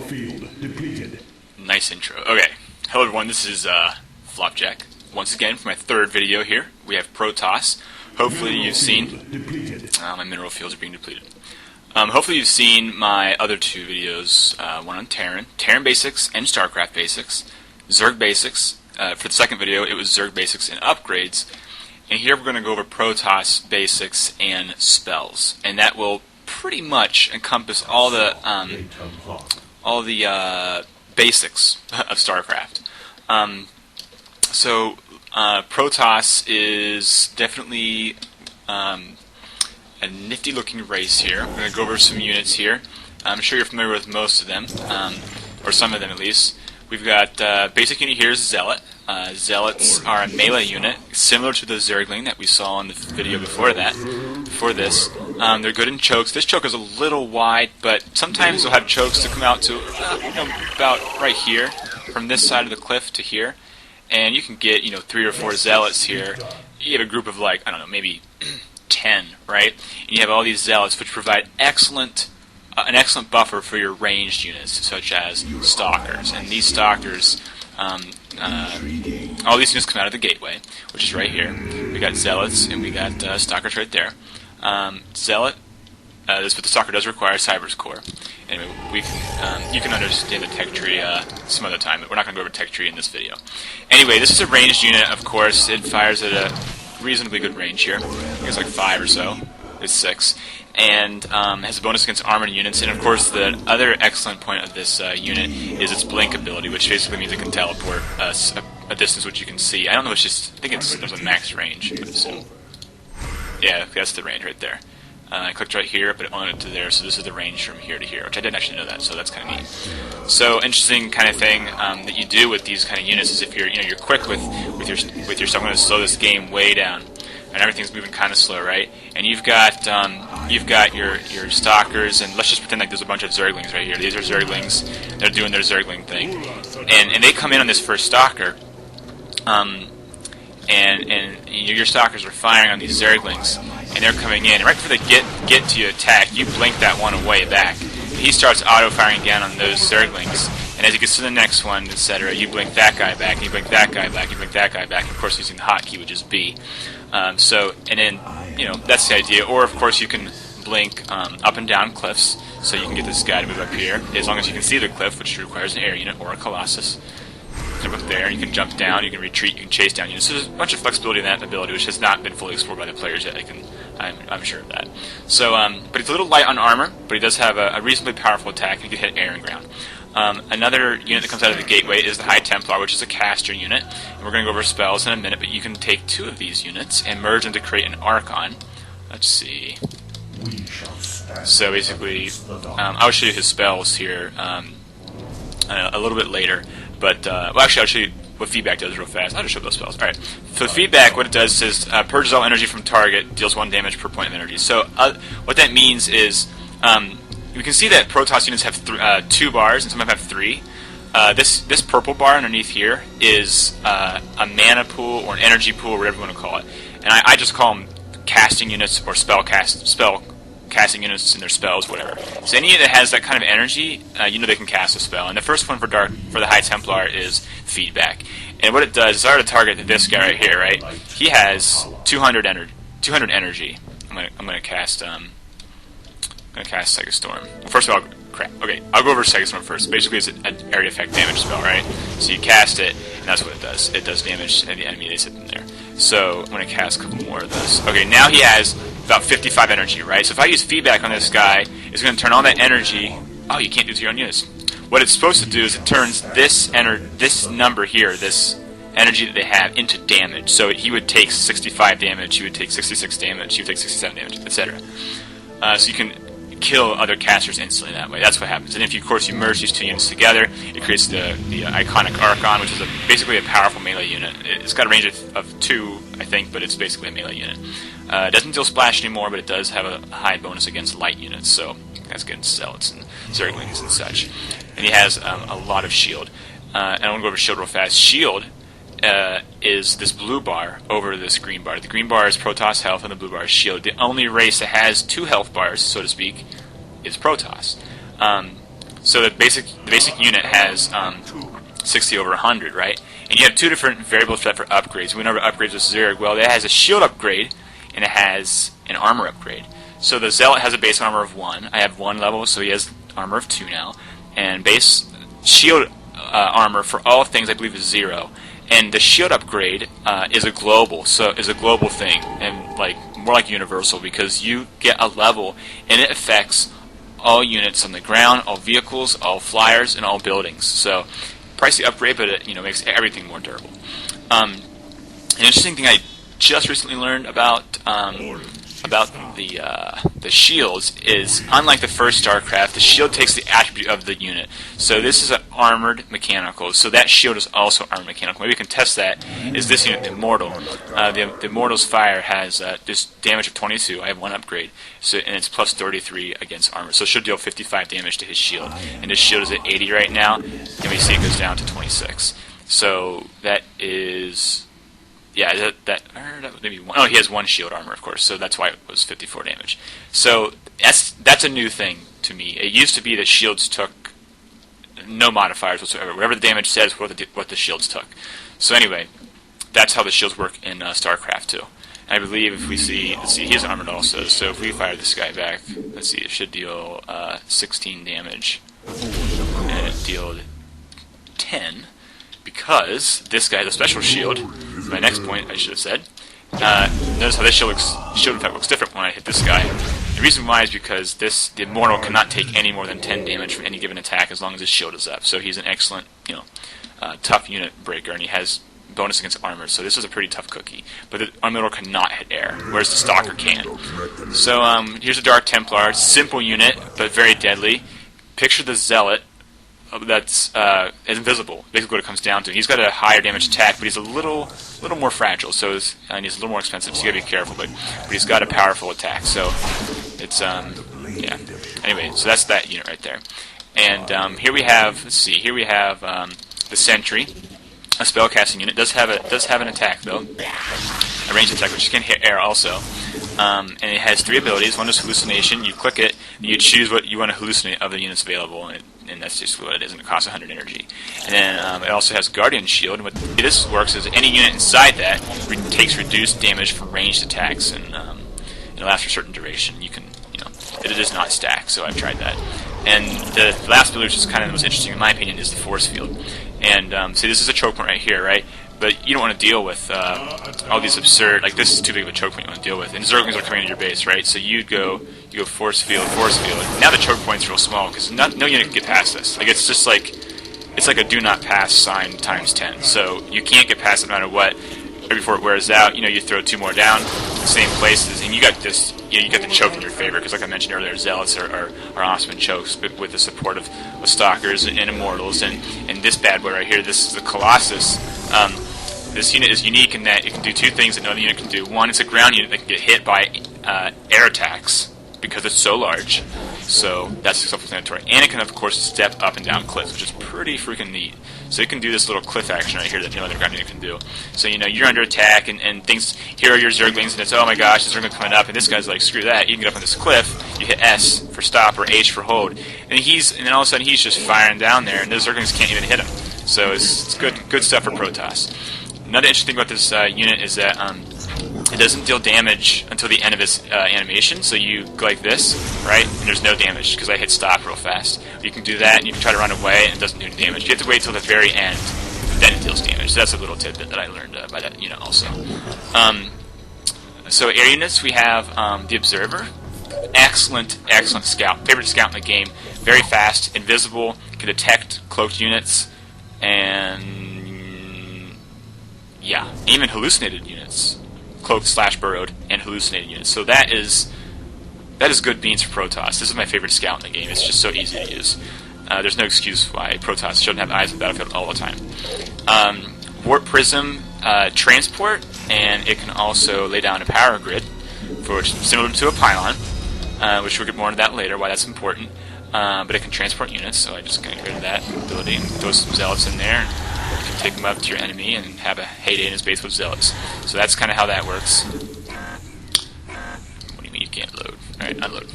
field depleted. Nice intro. Okay. Hello everyone, this is Flopjack. Once again, for my third video here, we have Protoss. Hopefully you've seen... my mineral fields are being depleted. Hopefully you've seen my other two videos, one on Terran Basics and Starcraft Basics, Zerg Basics. For the second video, it was Zerg Basics and Upgrades. And here we're going to go over Protoss Basics and Spells. And that will pretty much encompass all the basics of StarCraft. Protoss is definitely a nifty-looking race here. We're going to go over some units here. I'm sure you're familiar with most of them, or some of them at least. We've got basic unit here is Zealot. Zealots are a melee unit, similar to the Zergling that we saw in the video before this. They're good in chokes. This choke is a little wide, but sometimes they'll have chokes to come out to about right here, from this side of the cliff to here. And you can get 3 or 4 Zealots here. You have a group of like, I don't know, maybe 10, right? And you have all these Zealots which provide an excellent buffer for your ranged units, such as Stalkers. And these Stalkers, all these units come out of the gateway, which is right here. We got Zealots and we got Stalkers right there. Zealot, but the Stalker does require Cyber's Core. Anyway, you can understand the tech tree some other time, but we're not going to go over tech tree in this video. Anyway, this is a ranged unit, of course. It fires at a reasonably good range here. I think it's like 5 or so. It's 6. And has a bonus against armored units. And of course, the other excellent point of this unit is its blink ability, which basically means it can teleport a distance which you can see. I don't know, I think there's a max range. So, yeah, that's the range right there. I clicked right here, but it only went to there, so this is the range from here to here, which I didn't actually know that, so that's kind of neat. So, interesting kind of thing that you do with these kind of units is if you're quick with your stuff, I'm going to slow this game way down, and everything's moving kind of slow, right? And you've got your Stalkers, and let's just pretend like there's a bunch of Zerglings right here. These are Zerglings. They're doing their Zergling thing, and they come in on this first Stalker. And your Stalkers are firing on these Zerglings, and they're coming in. And right before they get to you attack, you blink that one away back. He starts auto-firing again on those Zerglings, and as he gets to the next one, etc., you blink that guy back, and you blink that guy back, you blink that guy back, of course using the hotkey, which is B. And then, that's the idea. Or, of course, you can blink up and down cliffs, so you can get this guy to move up here, as long as you can see the cliff, which requires an air unit or a Colossus. Jump up there, you can jump down, you can retreat, you can chase down units. So there's a bunch of flexibility in that ability, which has not been fully explored by the players yet. I'm sure of that. So, but he's a little light on armor, but he does have a reasonably powerful attack, and he can hit air and ground. Another unit that comes out of the gateway is the High Templar, which is a caster unit. And we're going to go over spells in a minute, but you can take 2 of these units and merge them to create an Archon. Let's see. So basically, I'll show you his spells here a little bit later. But, well, actually, I'll show you what feedback does real fast. I'll just show those spells. Alright. So feedback, what it does is purges all energy from target, deals 1 damage per point of energy. So what that means is, you can see that Protoss units have 2 bars, and some of them have 3. This purple bar underneath here is a mana pool, or an energy pool, or whatever you want to call it. And I just call them casting units, or spell casting units in their spells, whatever. So any unit that has that kind of energy, they can cast a spell. And the first one for the High Templar is feedback. And what it does is I already target this guy right here, right? He has 200 energy. I'm gonna cast Psychic Storm. Well, first of all, crap. Okay, I'll go over Psychic Storm first. Basically, it's an area effect damage spell, right? So you cast it, and that's what it does. It does damage to the enemy that's sitting there. So I'm gonna cast a couple more of those. Okay, now he has about 55 energy, right? So if I use feedback on this guy, it's going to turn all that energy... Oh, you can't do it to your own units. What it's supposed to do is it turns this number here, this energy that they have, into damage. So he would take 65 damage, he would take 66 damage, he would take 67 damage, etc. So you can kill other casters instantly that way. That's what happens. And if you, of course, you merge these 2 units together, it creates the iconic Archon, which is basically a powerful melee unit. It's got a range of 2, I think, but it's basically a melee unit. It doesn't deal splash anymore, but it does have a high bonus against light units, so that's against Zealots and Zerglings and such. And he has a lot of shield. And I want to go over shield real fast. Shield is this blue bar over this green bar. The green bar is Protoss health, and the blue bar is shield. The only race that has 2 health bars, so to speak, is Protoss. So the basic unit has 60 over 100, right? And you have two different variables for upgrades. We know about upgrades with Zerg. Well, it has a shield upgrade and it has an armor upgrade. So the Zealot has a base armor of 1. I have 1 level, so he has armor of 2 now. And base shield armor for all things I believe is 0. And the shield upgrade is a global thing, and more like universal, because you get a level and it affects all units on the ground, all vehicles, all flyers, and all buildings. So pricey upgrade, but it makes everything more durable. An interesting thing I just recently learned about the shields is, unlike the first Starcraft, the shield takes the attribute of the unit. So this is an armored mechanical, so that shield is also armored mechanical. Maybe we can test that. Is this unit the Immortal? The Immortal's fire has this damage of 22. I have 1 upgrade, and it's plus 33 against armor. So it should deal 55 damage to his shield. And his shield is at 80 right now, and we see it goes down to 26. So that is... yeah, that maybe one. Oh, he has 1 shield armor, of course, so that's why it was 54 damage. So that's a new thing to me. It used to be that shields took no modifiers whatsoever. Whatever the damage says, what the shields took. So anyway, that's how the shields work in StarCraft too. And I believe if we see, let's see, he's armored also. So if we fire this guy back, let's see, it should deal 16 damage, and it dealt 10. Because this guy has a special shield. My next point, I should have said. Notice how this shield effect looks different when I hit this guy. The reason why is because the Immortal cannot take any more than 10 damage from any given attack as long as his shield is up. So he's an excellent, tough unit breaker, and he has bonus against armor. So this is a pretty tough cookie. But the Immortal cannot hit air, whereas the Stalker can. So here's a Dark Templar, simple unit but very deadly. Picture the Zealot. That's invisible. Basically, what it comes down to. He's got a higher damage attack, but he's a little more fragile. So he's a little more expensive. So you gotta be careful. But he's got a powerful attack. So it's yeah. Anyway, so that's that unit right there. And here we have. Let's see. Here we have the Sentry, a spellcasting unit. Does have an attack though, a ranged attack, which can hit air also. And it has 3 abilities. One is hallucination. You click it, and you choose what you want to hallucinate of the units available, and that's just what it is, and it costs 100 energy. And then it also has Guardian Shield, and what this works is any unit inside that takes reduced damage from ranged attacks, and it'll last for a certain duration. It does not stack, so I've tried that. And the last ability, which is kind of the most interesting in my opinion, is the Force Field. And see, this is a choke point right here, right? But you don't want to deal with all these absurd, this is too big of a choke point you want to deal with. And Zerglings are coming into your base, right? So you go force field. Now the choke point's real small, because no unit can get past this. It's just it's like a do not pass sign times 10. So you can't get past it no matter what. Right before it wears out, you throw 2 more down, same places, and you got this. You got the choke in your favor, because like I mentioned earlier, Zealots are awesome in chokes, but with the support of Stalkers and Immortals, and this bad boy right here, this is the Colossus. This unit is unique in that it can do 2 things that no other unit can do. One, it's a ground unit that can get hit by air attacks because it's so large. So that's self-explanatory. And it can, of course, step up and down cliffs, which is pretty freaking neat. So it can do this little cliff action right here that no other ground unit can do. So, you're under attack, and things, here are your Zerglings, and it's, oh my gosh, the Zergling coming up, and this guy's like, screw that, you can get up on this cliff, you hit S for stop, or H for hold, and then all of a sudden he's just firing down there, and those Zerglings can't even hit him. So it's good stuff for Protoss. Another interesting thing about this unit is that it doesn't deal damage until the end of its animation, so you go like this, right, and there's no damage, because I hit stop real fast. You can do that, and you can try to run away, and it doesn't do any damage. You have to wait till the very end, then it deals damage. So that's a little tidbit that I learned by that unit also. So air units, we have the Observer. Excellent scout. Favorite scout in the game. Very fast, invisible, can detect cloaked units, and yeah, even hallucinated units. Cloaked/burrowed and hallucinated units. So that is good beans for Protoss. This is my favorite scout in the game. It's just so easy to use. There's no excuse why Protoss shouldn't have eyes on the battlefield all the time. Warp Prism transport, and it can also lay down a power grid, which is similar to a pylon, which we'll get more into that later, why that's important. But it can transport units, so I just get rid of that ability and throw some Zealots in there. You can take them up to your enemy and have a heyday in his base with Zealots. So that's kind of how that works. What do you mean you can't load? Alright, unload.